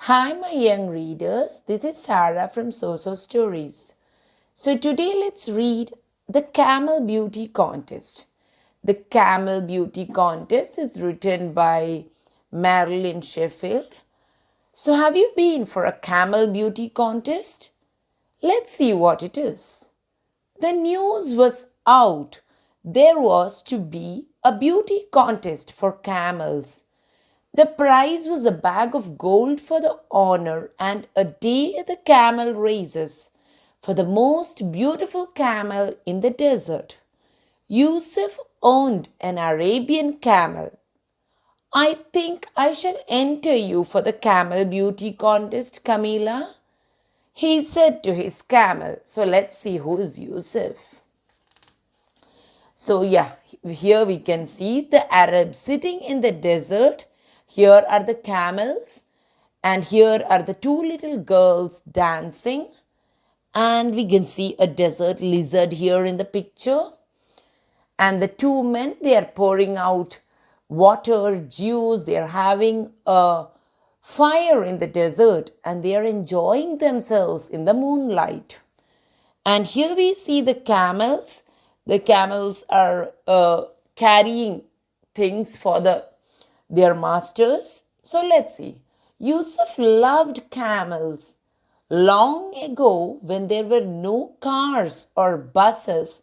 Hi, my young readers. This is Sarah from So Stories. So, today let's read The Camel Beauty Contest. The Camel Beauty Contest is written by Marilyn Sheffield. So, have you been for a camel beauty contest? Let's see what it is. The news was out. There was to be a beauty contest for camels. The prize was a bag of gold for the honor and a day at the camel races for the most beautiful camel in the desert. Yusuf owned an Arabian camel. I think I shall enter you for the camel beauty contest, Kmaila, he said to his camel. So let's see who is Yusuf. So here we can see the Arabs sitting in the desert. Here are the camels and here are the two little girls dancing. And we can see a desert lizard here in the picture. And the two men, they are pouring out water, juice. They are having a fire in the desert and they are enjoying themselves in the moonlight. And here we see the camels. The camels are carrying things for their masters. So let's see. Yusuf loved camels. Long ago, when there were no cars or buses,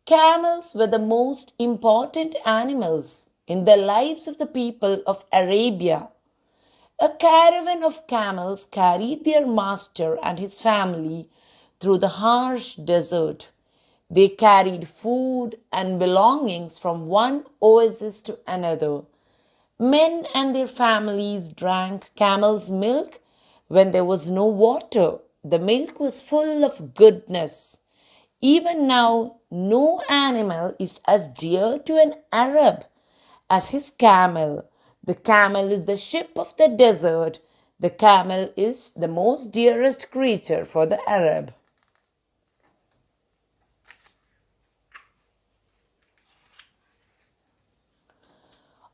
camels were the most important animals in the lives of the people of Arabia. A caravan of camels carried their master and his family through the harsh desert. They carried food and belongings from one oasis to another. Men and their families drank camel's milk when there was no water. The milk was full of goodness. Even now, no animal is as dear to an Arab as his camel. The camel is the ship of the desert. The camel is the most dearest creature for the Arab.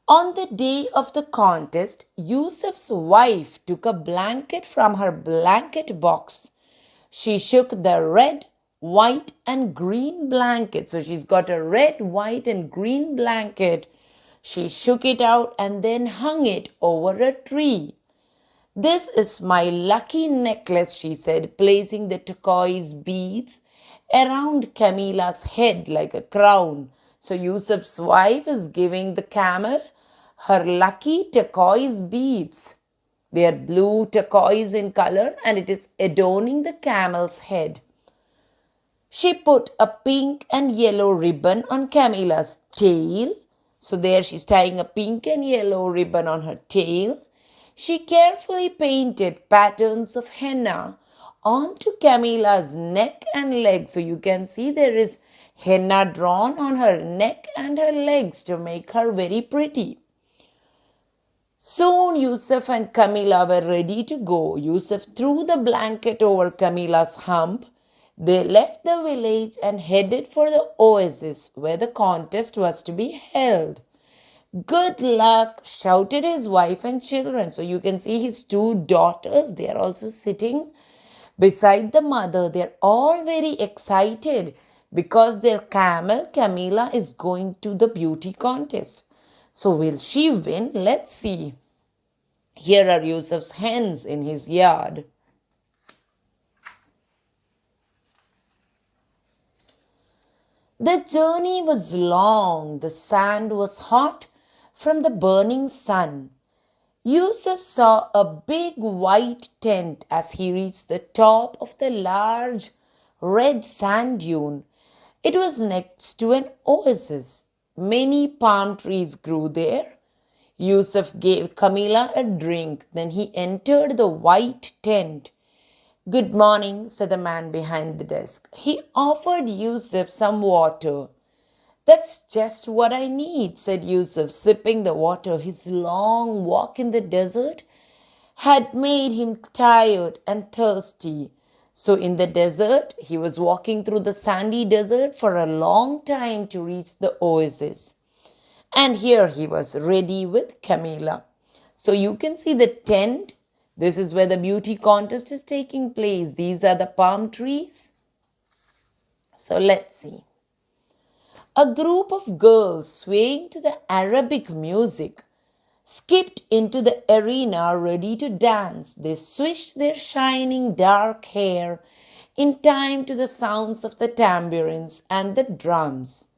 On the day of the contest, Yusuf's wife took a blanket from her blanket box. She shook the red, white, and green blanket. So she's got a red, white, and green blanket. She shook it out and then hung it over a tree. This is my lucky necklace, she said, placing the turquoise beads around Kmaila's head like a crown. So Yusuf's wife is giving the camel her lucky turquoise beads. They are blue turquoise in color and it is adorning the camel's head. She put a pink and yellow ribbon on Kmaila's tail. So there she's tying a pink and yellow ribbon on her tail. She carefully painted patterns of henna onto Kmaila's neck and legs. So you can see there is henna drawn on her neck and her legs to make her very pretty. Soon Yusuf and Kmaila were ready to go. Yusuf threw the blanket over Kmaila's hump. They left the village and headed for the oasis where the contest was to be held. Good luck, shouted his wife and children. So you can see his two daughters. They are also sitting beside the mother. They are all very excited because their camel, Kmaila, is going to the beauty contest. So will she win? Let's see. Here are Yusuf's hens in his yard. The journey was long. The sand was hot from the burning sun. Yusuf saw a big white tent as he reached the top of the large red sand dune. It was next to an oasis. Many palm trees grew there. Yusuf gave Kmaila a drink. Then he entered the white tent. Good morning, said the man behind the desk. He offered Yusuf some water. That's just what I need, said Yusuf, sipping the water. His long walk in the desert had made him tired and thirsty. So in the desert, he was walking through the sandy desert for a long time to reach the oasis. And here he was ready with Kmaila. So you can see the tent. This is where the beauty contest is taking place. These are the palm trees. So let's see. A group of girls swaying to the Arabic music skipped into the arena ready to dance. They swished their shining dark hair in time to the sounds of the tambourines and the drums.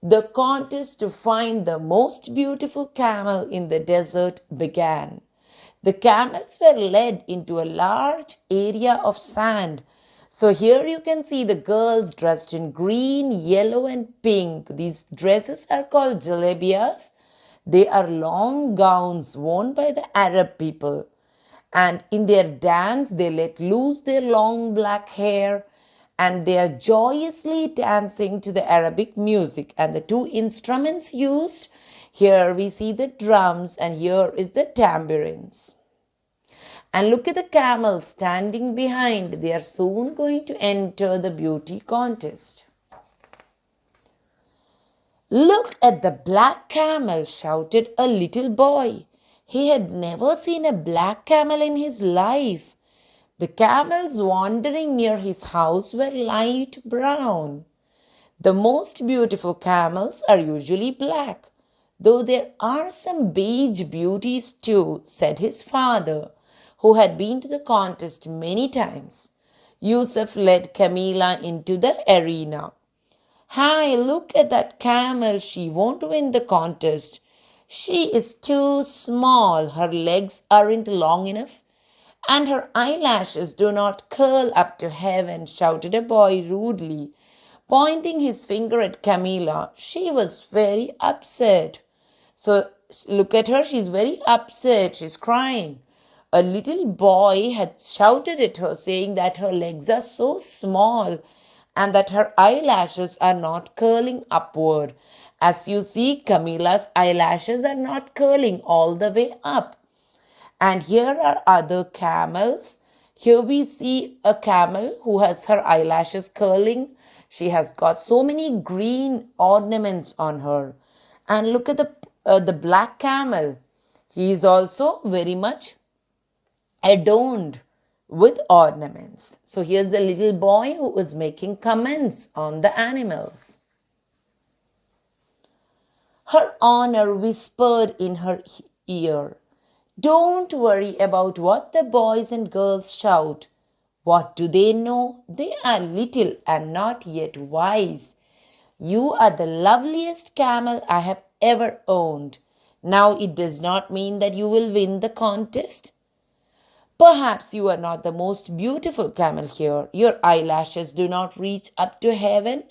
The contest to find the most beautiful camel in the desert began. The camels were led into a large area of sand. So here you can see the girls dressed in green, yellow and pink. These dresses are called jalebiyas. They are long gowns worn by the Arab people. And in their dance, they let loose their long black hair and they are joyously dancing to the Arabic music. And the two instruments used, here we see the drums and here is the tambourines. And look at the camels standing behind. They are soon going to enter the beauty contest. Look at the black camel, shouted a little boy. He had never seen a black camel in his life. The camels wandering near his house were light brown. The most beautiful camels are usually black, though there are some beige beauties too, said his father, who had been to the contest many times. Yusuf led Kmaila into the arena. Hi, look at that camel. She won't win the contest. She is too small. Her legs aren't long enough, and her eyelashes do not curl up to heaven, shouted a boy rudely, pointing his finger at Kmaila. She was very upset. So look at her. She's very upset. She's crying. A little boy had shouted at her, saying that her legs are so small and that her eyelashes are not curling upward. As you see, Kmaila's eyelashes are not curling all the way up. And here are other camels. Here we see a camel who has her eyelashes curling. She has got so many green ornaments on her. And look at the black camel. He is also very much adorned with ornaments. So here's the little boy who is making comments on the animals. Her honor whispered in her ear, don't worry about what the boys and girls shout. What do they know? They are little and not yet wise. You are the loveliest camel I have ever owned. Now it does not mean that you will win the contest. Perhaps you are not the most beautiful camel here. Your eyelashes do not reach up to heaven.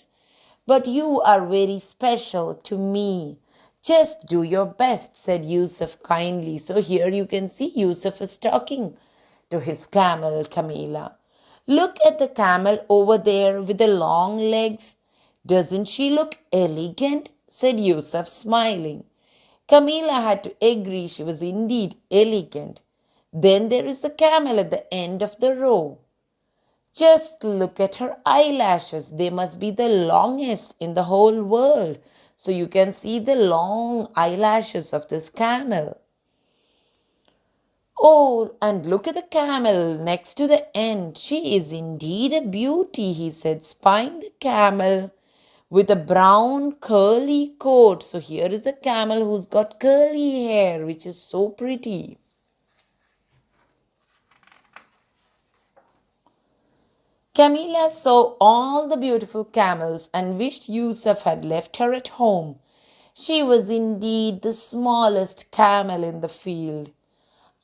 But you are very special to me. Just do your best, said Yusuf kindly. So here you can see Yusuf is talking to his camel, Kmaila. Look at the camel over there with the long legs. Doesn't she look elegant? Said Yusuf, smiling. Kmaila had to agree she was indeed elegant. Then there is the camel at the end of the row. Just look at her eyelashes. They must be the longest in the whole world. So you can see the long eyelashes of this camel. Oh, and look at the camel next to the end. She is indeed a beauty, he said, spying the camel with a brown curly coat. So here is a camel who's got curly hair, which is so pretty. Kmaila saw all the beautiful camels and wished Yusuf had left her at home. She was indeed the smallest camel in the field.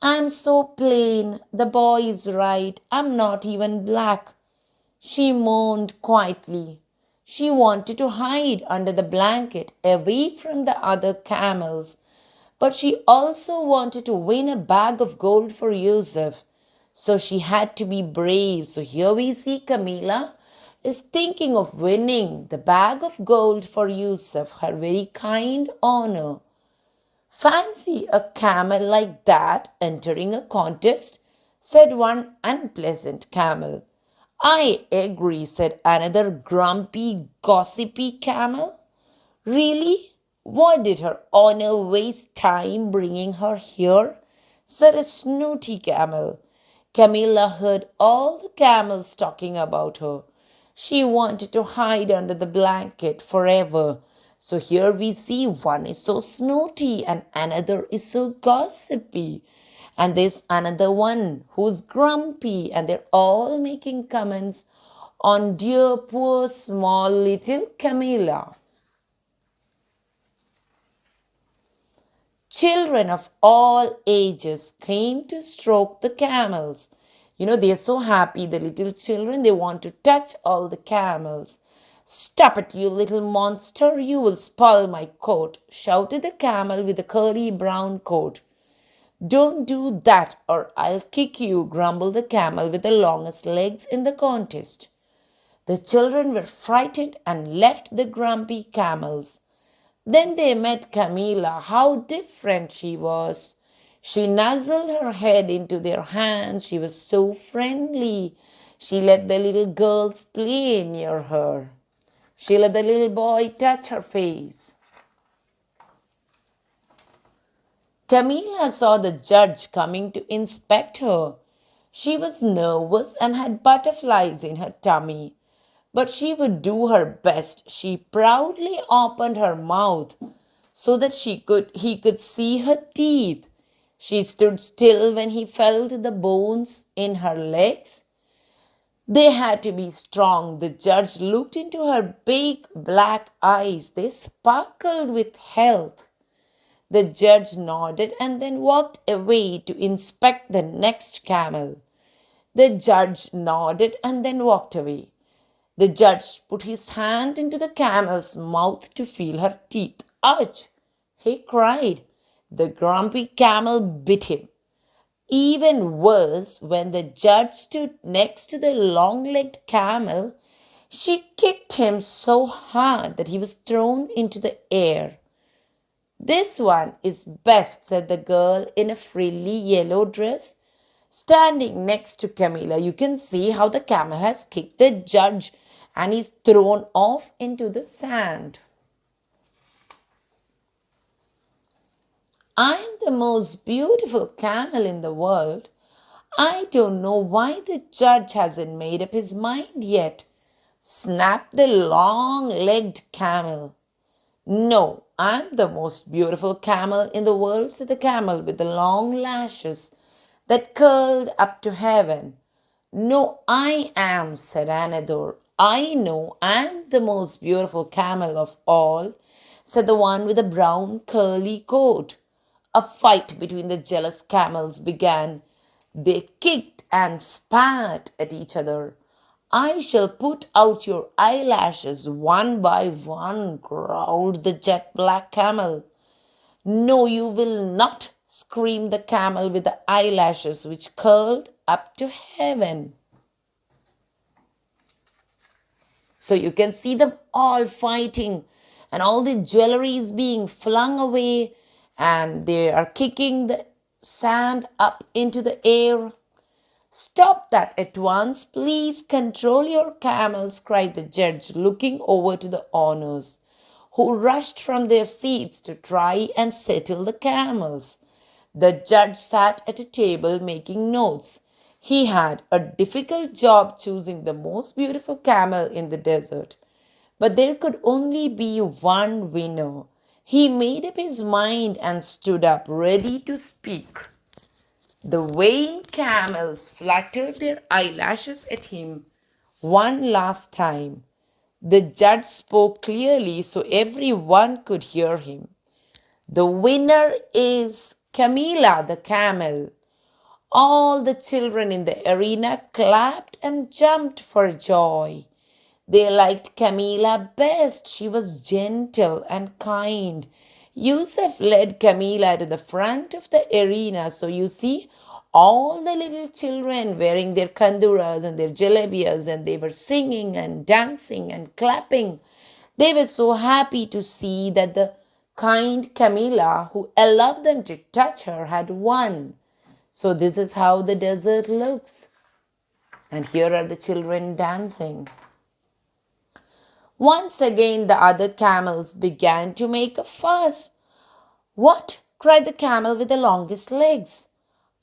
I'm so plain, the boy is right, I'm not even black. She moaned quietly. She wanted to hide under the blanket away from the other camels, but she also wanted to win a bag of gold for Yusuf. So she had to be brave. So here we see Kmaila is thinking of winning the bag of gold for Yusuf, her very kind honor. Fancy a camel like that entering a contest, said one unpleasant camel. I agree, said another grumpy, gossipy camel. Really? Why did her honor waste time bringing her here? Said a snooty camel. Camilla heard all the camels talking about her. She wanted to hide under the blanket forever. So here we see one is so snooty and another is so gossipy. And there's another one who's grumpy, and they're all making comments on dear poor small little Camilla. Children of all ages came to stroke the camels. They're so happy, the little children, they want to touch all the camels. Stop it, you little monster, you will spoil my coat, shouted the camel with the curly brown coat. Don't do that or I'll kick you, grumbled the camel with the longest legs in the contest. The children were frightened and left the grumpy camels. Then they met Kmaila. How different she was. She nuzzled her head into their hands. She was so friendly. She let the little girls play near her. She let the little boy touch her face. Kmaila saw the judge coming to inspect her. She was nervous and had butterflies in her tummy. But she would do her best. She proudly opened her mouth so that he could see her teeth. She stood still when he felt the bones in her legs. They had to be strong. The judge looked into her big black eyes. They sparkled with health. The judge nodded and then walked away to inspect the next camel. The judge nodded and then walked away. The judge put his hand into the camel's mouth to feel her teeth. Ouch! He cried. The grumpy camel bit him. Even worse, when the judge stood next to the long-legged camel, she kicked him so hard that he was thrown into the air. This one is best, said the girl in a frilly yellow dress. Standing next to Kmaila, you can see how the camel has kicked the judge and is thrown off into the sand. I am the most beautiful camel in the world. I don't know why the judge hasn't made up his mind yet, snapped the long-legged camel. No, I'm the most beautiful camel in the world, said the camel with the long lashes that curled up to heaven. No, I am, said another. I know I'm the most beautiful camel of all, said the one with the brown curly coat. A fight between the jealous camels began. They kicked and spat at each other. I shall put out your eyelashes one by one, growled the jet black camel. No, you will not, screamed the camel with the eyelashes which curled up to heaven. So you can see them all fighting and all the jewelry is being flung away and they are kicking the sand up into the air. Stop that at once. Please control your camels, cried the judge, looking over to the owners, who rushed from their seats to try and settle the camels. The judge sat at a table making notes. He had a difficult job choosing the most beautiful camel in the desert. But there could only be one winner. He made up his mind and stood up, ready to speak. The weighing camels fluttered their eyelashes at him one last time. The judge spoke clearly so everyone could hear him. The winner is Kmaila the Camel. All the children in the arena clapped and jumped for joy. They liked Kmaila best. She was gentle and kind. Yusuf led Kmaila to the front of the arena. So you see all the little children wearing their kanduras and their jalebiyas, and they were singing and dancing and clapping. They were so happy to see that the kind Kmaila, who allowed them to touch her, had won. So this is how the desert looks. And here are the children dancing. Once again, the other camels began to make a fuss. What? Cried the camel with the longest legs.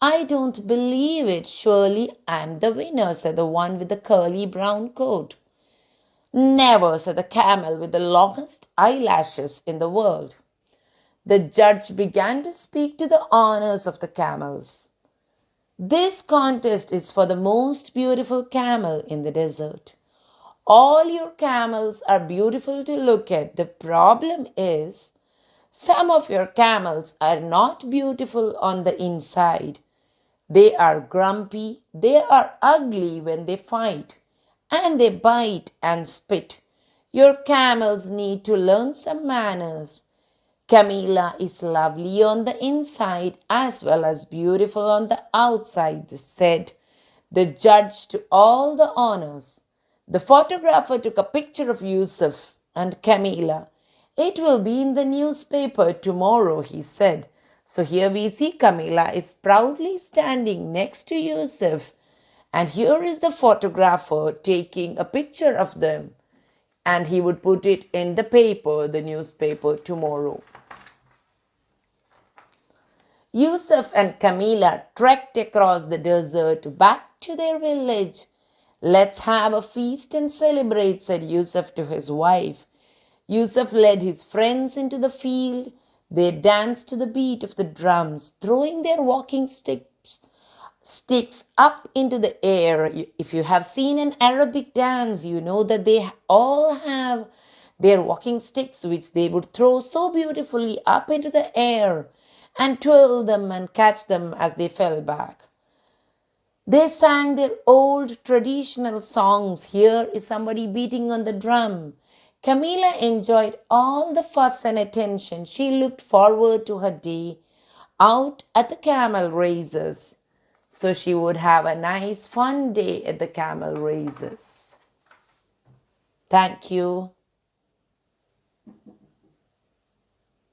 I don't believe it. Surely I'm the winner, said the one with the curly brown coat. Never, said the camel with the longest eyelashes in the world. The judge began to speak to the owners of the camels. This contest is for the most beautiful camel in the desert. All your camels are beautiful to look at. The problem is, some of your camels are not beautiful on the inside. They are grumpy, they are ugly when they fight, and they bite and spit. Your camels need to learn some manners. Kmaila is lovely on the inside as well as beautiful on the outside, said the judge to all the honors. The photographer took a picture of Yusuf and Kmaila. It will be in the newspaper tomorrow, he said. So here we see Kmaila is proudly standing next to Yusuf, and here is the photographer taking a picture of them, and he would put it in the paper, the newspaper, tomorrow. Yusuf and Kmaila trekked across the desert back to their village. Let's have a feast and celebrate, said Yusuf to his wife. Yusuf led his friends into the field. They danced to the beat of the drums, throwing their walking sticks up into the air. If you have seen an Arabic dance, you know that they all have their walking sticks, which they would throw so beautifully up into the air and twirl them and catch them as they fell back. They sang their old traditional songs. Here is somebody beating on the drum. Kmaila enjoyed all the fuss and attention. She looked forward to her day out at the camel races. So she would have a nice fun day at the camel races. Thank you.